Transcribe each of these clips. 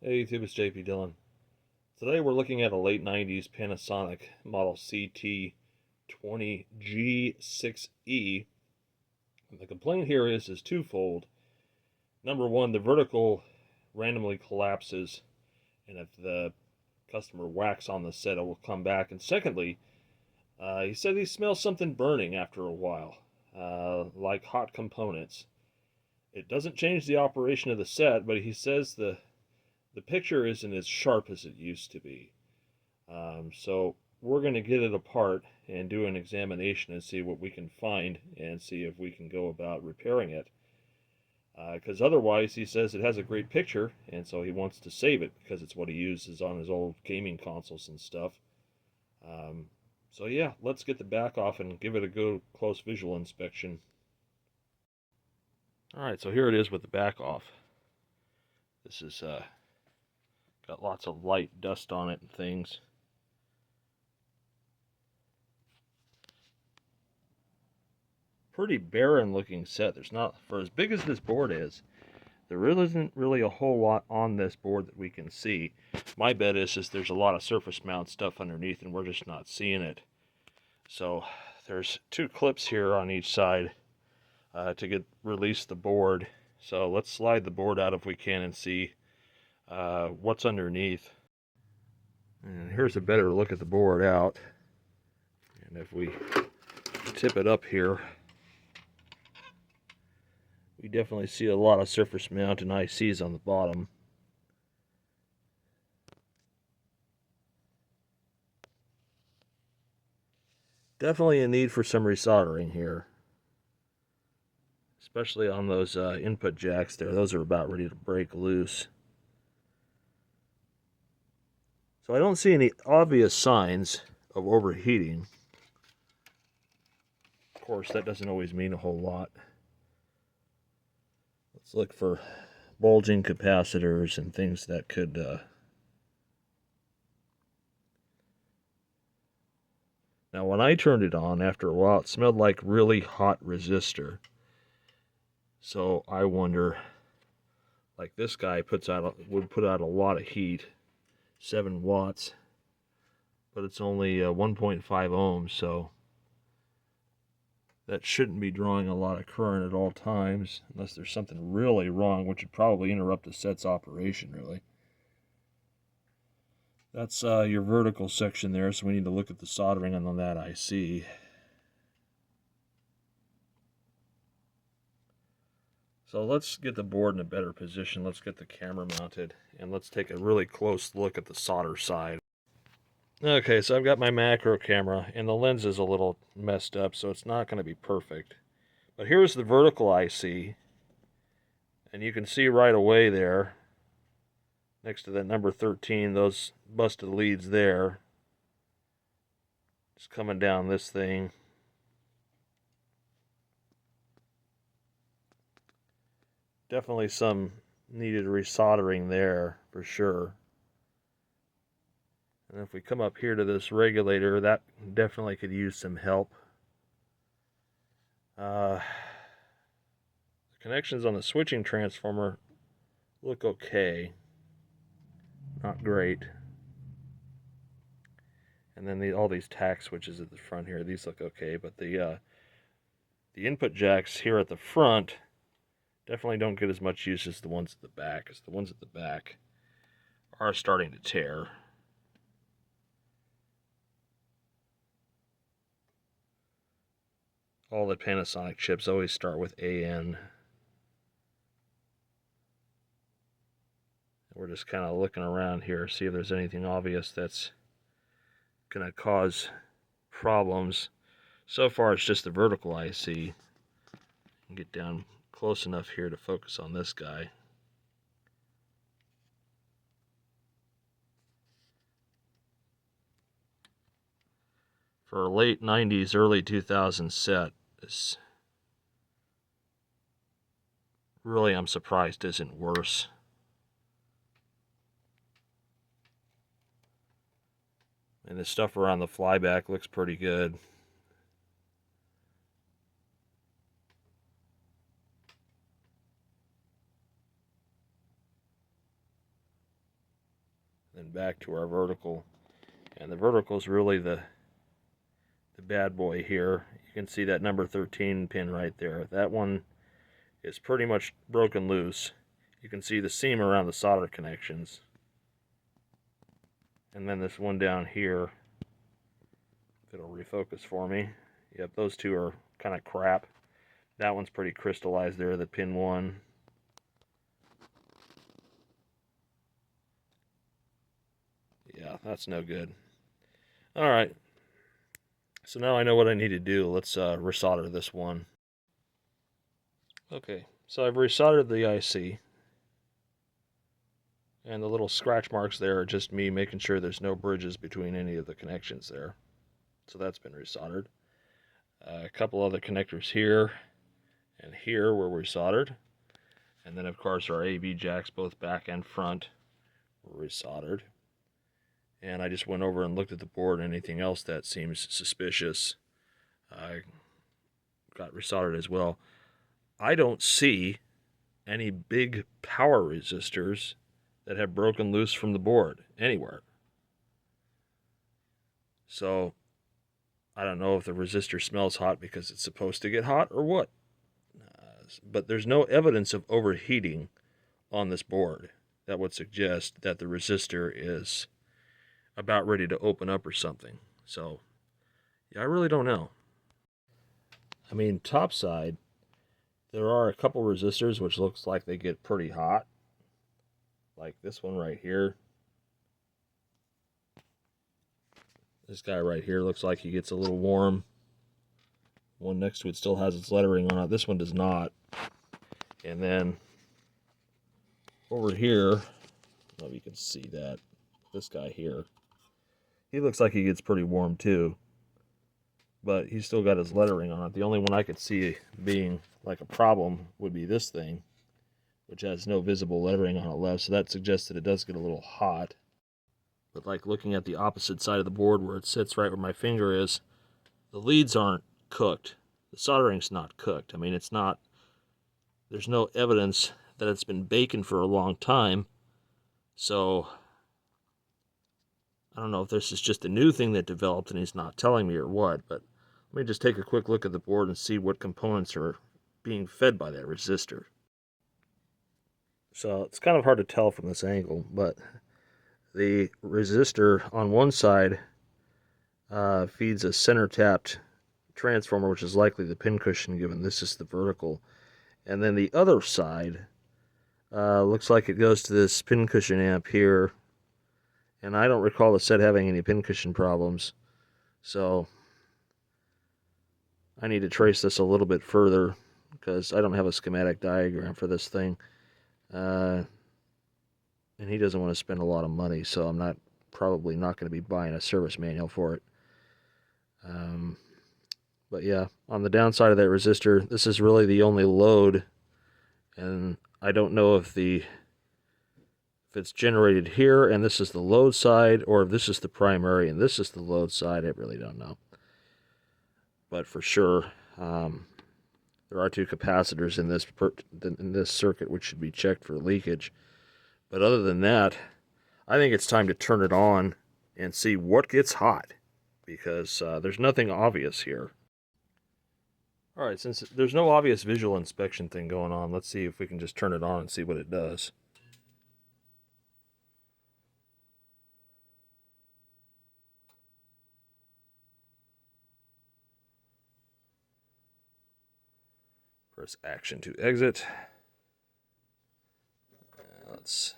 Hey YouTube, it's JP Dillon. Today we're looking at a late 90s Panasonic model ct-20g6e. The complaint here is twofold. Number one, the vertical randomly collapses, and if the customer whacks on the set, it will come back. And secondly, he said he smells something burning after a while, like hot components. It doesn't change the operation of the set, but he says the picture isn't as sharp as it used to be. So we're going to get it apart and do an examination and see what we can find and see if we can go about repairing it. Because otherwise, he says it has a great picture, and so he wants to save it because it's what he uses on his old gaming consoles and stuff. So yeah, let's get the back off and give it a good close visual inspection. Alright, so here it is with the back off. This is got lots of light dust on it and things. Pretty barren looking set. There's not, for as big as this board is, there really isn't really a whole lot on this board that we can see. My bet is just there's a lot of surface mount stuff underneath and we're just not seeing it. So there's two clips here on each side to release the board. So let's slide the board out if we can and see what's underneath. And here's a better look at the board out. And if we tip it up here, we definitely see a lot of surface mount and ICs on the bottom. Definitely a need for some resoldering here, especially on those input jacks there. Those are about ready to break loose. So I don't see any obvious signs of overheating. Of course, that doesn't always mean a whole lot. Let's look for bulging capacitors and things that could Now when I turned it on, after a while, it smelled like really hot resistor. So I wonder, like this guy would put out a lot of heat, 7 watts, but it's only 1.5 ohms, so that shouldn't be drawing a lot of current at all times, unless there's something really wrong, which would probably interrupt the set's operation, really. That's your vertical section there, so we need to look at the soldering on that IC. So let's get the board in a better position. Let's get the camera mounted, and let's take a really close look at the solder side. Okay, so I've got my macro camera, and the lens is a little messed up, so it's not going to be perfect. But here's the vertical IC, and you can see right away there, next to that number 13, those busted leads there. Just coming down this thing. Definitely some needed resoldering there, for sure. And if we come up here to this regulator, that definitely could use some help. The connections on the switching transformer look okay. Not great. And then all these tack switches at the front here, these look okay, but the input jacks here at the front definitely don't get as much use as the ones at the back, because the ones at the back are starting to tear. All the Panasonic chips always start with AN. We're just kind of looking around here, see if there's anything obvious that's going to cause problems. So far, it's just the vertical IC. Get down close enough here to focus on this guy. For a late 90s, early 2000s set, this really, I'm surprised isn't worse. And the stuff around the flyback looks pretty good. and back to our vertical. And the vertical is really the bad boy here. You can see that number 13 pin right there. That one is pretty much broken loose. You can see the seam around the solder connections. And then this one down here, if it'll refocus for me. Yep, those two are kind of crap. That one's pretty crystallized there, the pin 1. Yeah, that's no good. Alright, so now I know what I need to do. Let's resolder this one. Okay, so I've resoldered the IC. And the little scratch marks there are just me making sure there's no bridges between any of the connections there. So that's been resoldered. A couple other connectors here and here were resoldered. And then of course our AV jacks, both back and front, were resoldered. And I just went over and looked at the board, and anything else that seems suspicious I got resoldered as well. I don't see any big power resistors that have broken loose from the board anywhere. So I don't know if the resistor smells hot because it's supposed to get hot or what. But there's no evidence of overheating on this board that would suggest that the resistor is about ready to open up or something. So yeah, I really don't know. I mean, top side, there are a couple resistors which looks like they get pretty hot. Like this one right here. This guy right here looks like he gets a little warm. One next to it still has its lettering on it. This one does not. And then over here, I don't know if you can see that. This guy here, he looks like he gets pretty warm too. But he's still got his lettering on it. The only one I could see being like a problem would be this thing, which has no visible lettering on it left. So that suggests that it does get a little hot. But like looking at the opposite side of the board where it sits right where my finger is, the leads aren't cooked. The soldering's not cooked. I mean, it's not, there's no evidence that it's been baking for a long time. So I don't know if this is just a new thing that developed and he's not telling me or what, but let me just take a quick look at the board and see what components are being fed by that resistor. So it's kind of hard to tell from this angle, but the resistor on one side feeds a center tapped transformer, which is likely the pincushion given this is the vertical. And then the other side looks like it goes to this pincushion amp here. And I don't recall the set having any pincushion problems. So I need to trace this a little bit further because I don't have a schematic diagram for this thing. And he doesn't want to spend a lot of money, so I'm probably not going to be buying a service manual for it. But yeah, on the downside of that resistor, this is really the only load, and I don't know if it's generated here and this is the load side, or if this is the primary and this is the load side. I really don't know. But for sure, there are two capacitors in this circuit which should be checked for leakage. But other than that, I think it's time to turn it on and see what gets hot, because there's nothing obvious here. Alright, since there's no obvious visual inspection thing going on, let's see if we can just turn it on and see what it does. Press action to exit. Let's...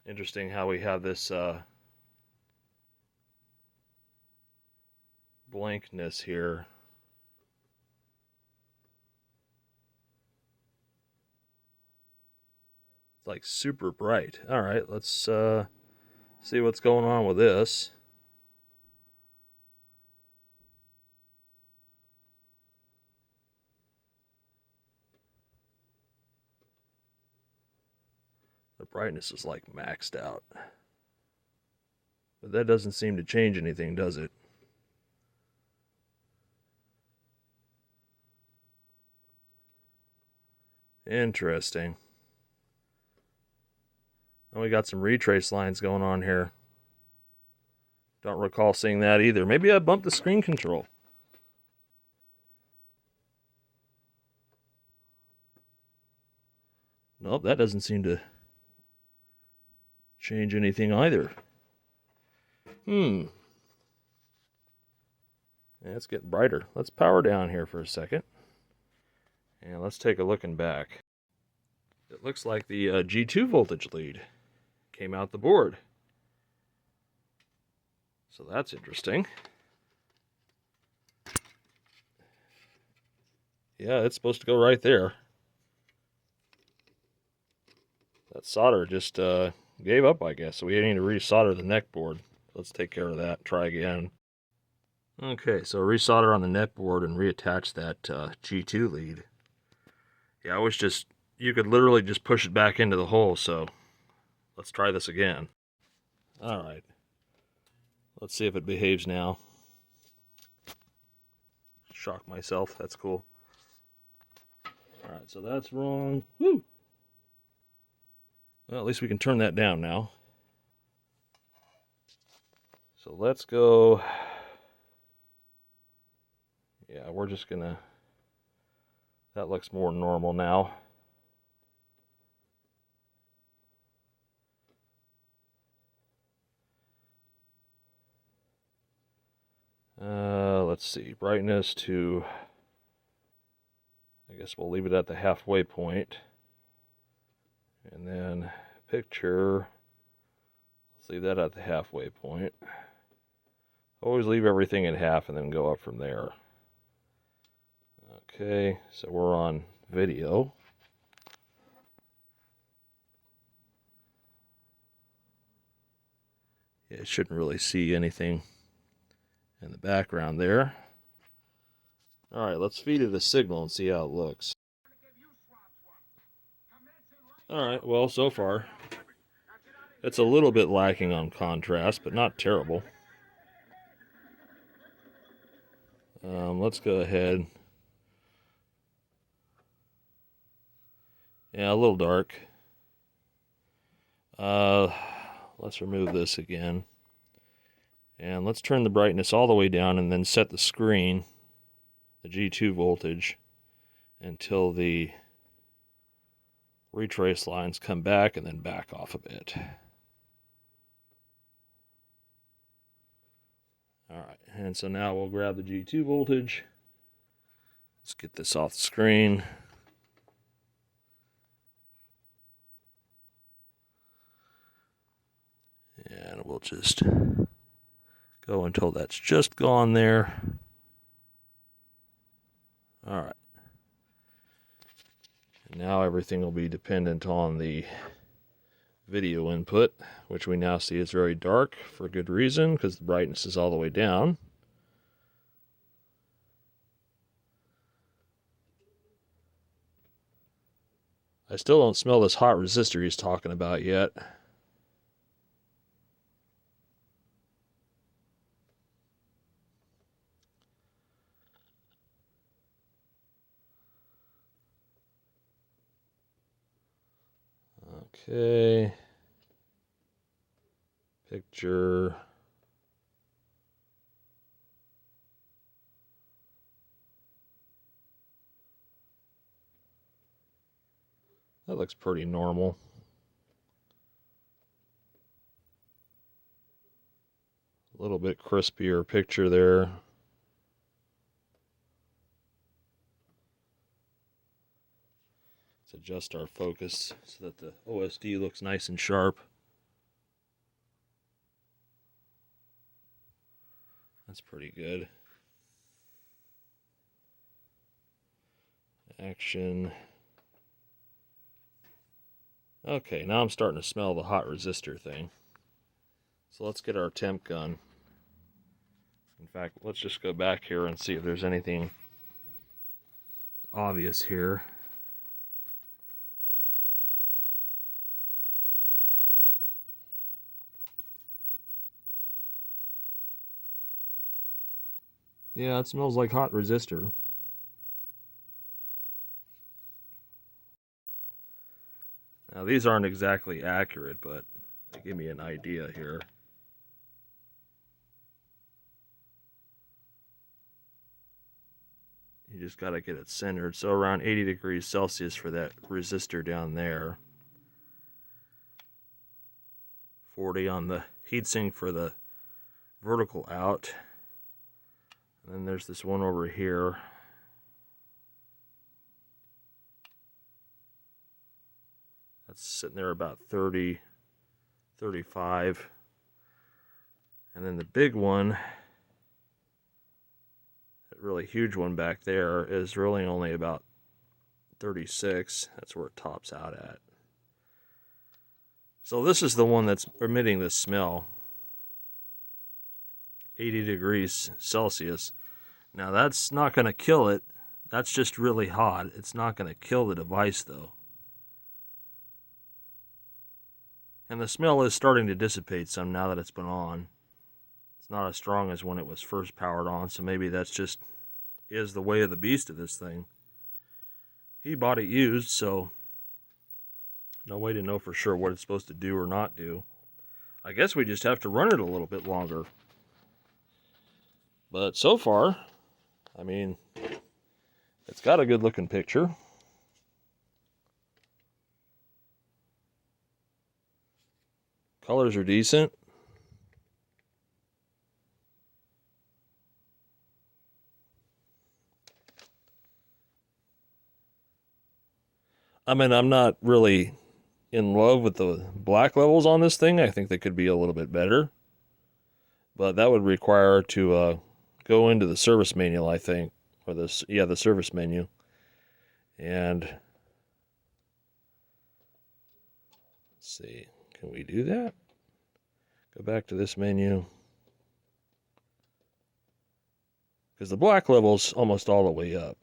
Interesting how we have this blankness here. It's like super bright. All right, let's see what's going on with this. The brightness is like maxed out. But that doesn't seem to change anything, does it? Interesting. And we got some retrace lines going on here. Don't recall seeing that either. Maybe I bumped the screen control. Nope, that doesn't seem to change anything either. Yeah, it's getting brighter. Let's power down here for a second. And let's take a looking back. It looks like the G2 voltage lead came out the board. So that's interesting. Yeah, it's supposed to go right there. That solder just gave up, I guess. So we need to resolder the neck board. Let's take care of that. Try again. Okay, so resolder on the neck board and reattach that G2 lead. Yeah, I was just, you could literally just push it back into the hole, so let's try this again. Alright. Let's see if it behaves now. Shock myself, that's cool. Alright, so that's wrong. Woo! Well, at least we can turn that down now. So let's go. Yeah, we're just gonna, that looks more normal now. Let's see, brightness to, I guess we'll leave it at the halfway point. And then picture, let's leave that at the halfway point. Always leave everything at half and then go up from there. Okay, so we're on video. Yeah, it shouldn't really see anything in the background there. Alright, let's feed it a signal and see how it looks. Alright, well, so far, it's a little bit lacking on contrast, but not terrible. Let's go ahead. Yeah, a little dark. Let's remove this again. And let's turn the brightness all the way down and then set the screen, the G2 voltage, until the retrace lines come back and then back off a bit. Alright, and so now we'll grab the G2 voltage. Let's get this off the screen. And we'll just go until that's just gone there. Alright. And now everything will be dependent on the video input, which we now see is very dark for good reason, because the brightness is all the way down. I still don't smell this hot resistor he's talking about yet. Okay. Picture. That looks pretty normal. A little bit crispier picture there. Let's adjust our focus so that the OSD looks nice and sharp. That's pretty good. Action. Okay, now I'm starting to smell the hot resistor thing. So let's get our temp gun. In fact, let's just go back here and see if there's anything obvious here. Yeah, it smells like hot resistor. Now these aren't exactly accurate, but they give me an idea here. You just got to get it centered. So around 80 degrees Celsius for that resistor down there. 40 on the heatsink for the vertical out. And then there's this one over here. That's sitting there about 30, 35. And then the big one, that really huge one back there, is really only about 36. That's where it tops out at. So this is the one that's emitting the smell. 80 degrees Celsius. Now that's not going to kill it. That's just really hot. It's not going to kill the device though. And the smell is starting to dissipate some now that it's been on. It's not as strong as when it was first powered on, so maybe that's just is the way of the beast of this thing. He bought it used, so no way to know for sure what it's supposed to do or not do. I guess we just have to run it a little bit longer. But so far, I mean, it's got a good looking picture. Colors are decent. I mean, I'm not really in love with the black levels on this thing. I think they could be a little bit better. But that would require to go into the service manual, I think. Or this, yeah, the service menu. And let's see, can we do that? Go back to this menu. Because the black level's almost all the way up.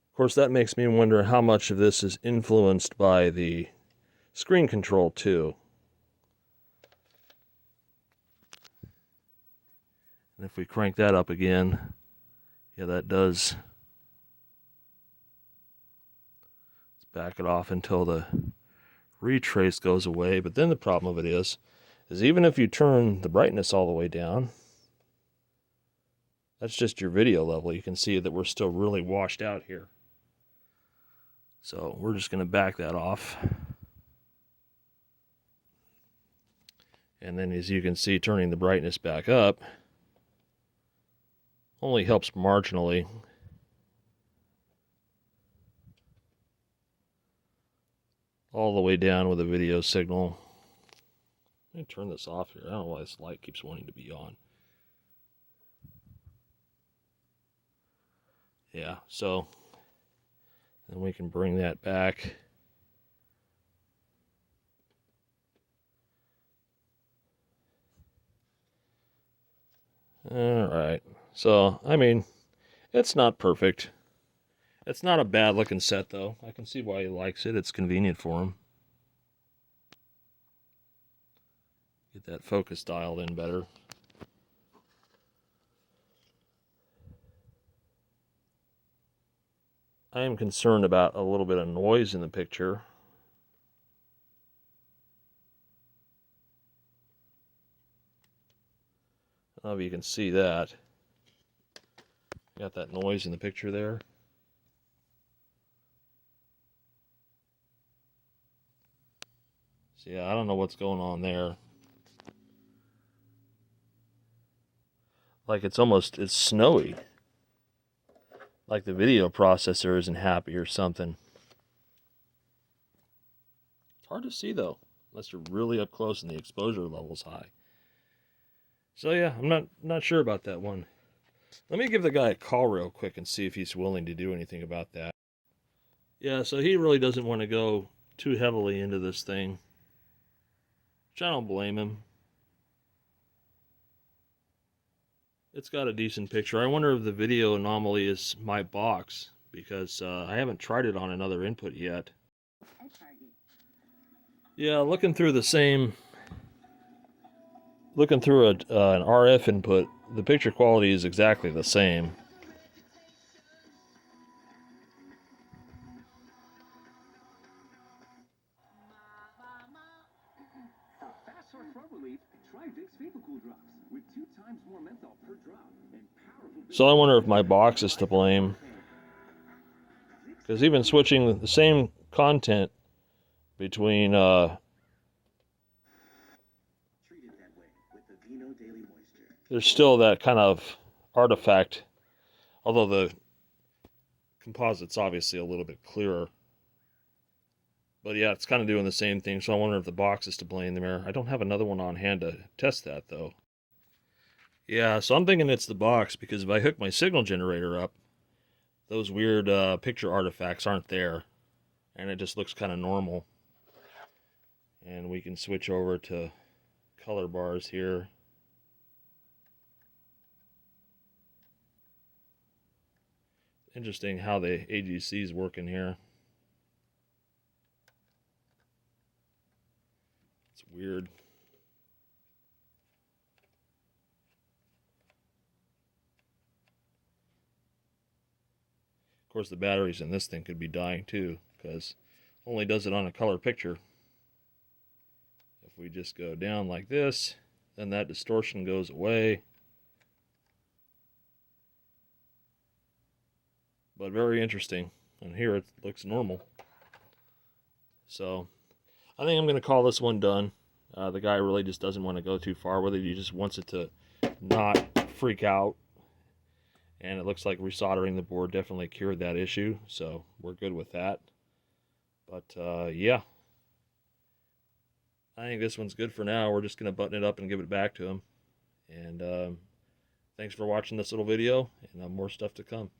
Of course, that makes me wonder how much of this is influenced by the screen control too. And if we crank that up again, yeah, that does. Let's back it off until the retrace goes away. But then the problem of it is even if you turn the brightness all the way down, that's just your video level. You can see that we're still really washed out here. So we're just going to back that off. And then as you can see, turning the brightness back up only helps marginally. All the way down with the video signal. Let me turn this off here. I don't know why this light keeps wanting to be on. Yeah, so then we can bring that back. All right. So, I mean, it's not perfect. It's not a bad looking set though. I can see why he likes it. It's convenient for him. Get that focus dialed in better. I am concerned about a little bit of noise in the picture. I don't know if you can see that. Got that noise in the picture there. So yeah, I don't know what's going on there. Like it's snowy. Like the video processor isn't happy or something. It's hard to see though, unless you're really up close and the exposure level's high. So yeah, I'm not sure about that one. Let me give the guy a call real quick and see if he's willing to do anything about that. Yeah, so he really doesn't want to go too heavily into this thing, which I don't blame him. It's got a decent picture. I wonder if the video anomaly is my box, because I haven't tried it on another input yet. Yeah, looking through an RF input the picture quality is exactly the same. So I wonder if my box is to blame. Because even switching the same content between there's still that kind of artifact, although the composite's obviously a little bit clearer. But yeah, it's kind of doing the same thing, so I wonder if the box is to blame there. I don't have another one on hand to test that, though. Yeah, so I'm thinking it's the box, because if I hook my signal generator up, those weird picture artifacts aren't there, and it just looks kind of normal. And we can switch over to color bars here. Interesting how the AGC is working here. It's weird. Of course, the batteries in this thing could be dying too, because it only does it on a color picture. If we just go down like this, then that distortion goes away. But very interesting. And here it looks normal. So I think I'm going to call this one done. The guy really just doesn't want to go too far with it. He just wants it to not freak out. And it looks like resoldering the board definitely cured that issue. So we're good with that. But yeah. I think this one's good for now. We're just going to button it up and give it back to him. And thanks for watching this little video. And more stuff to come.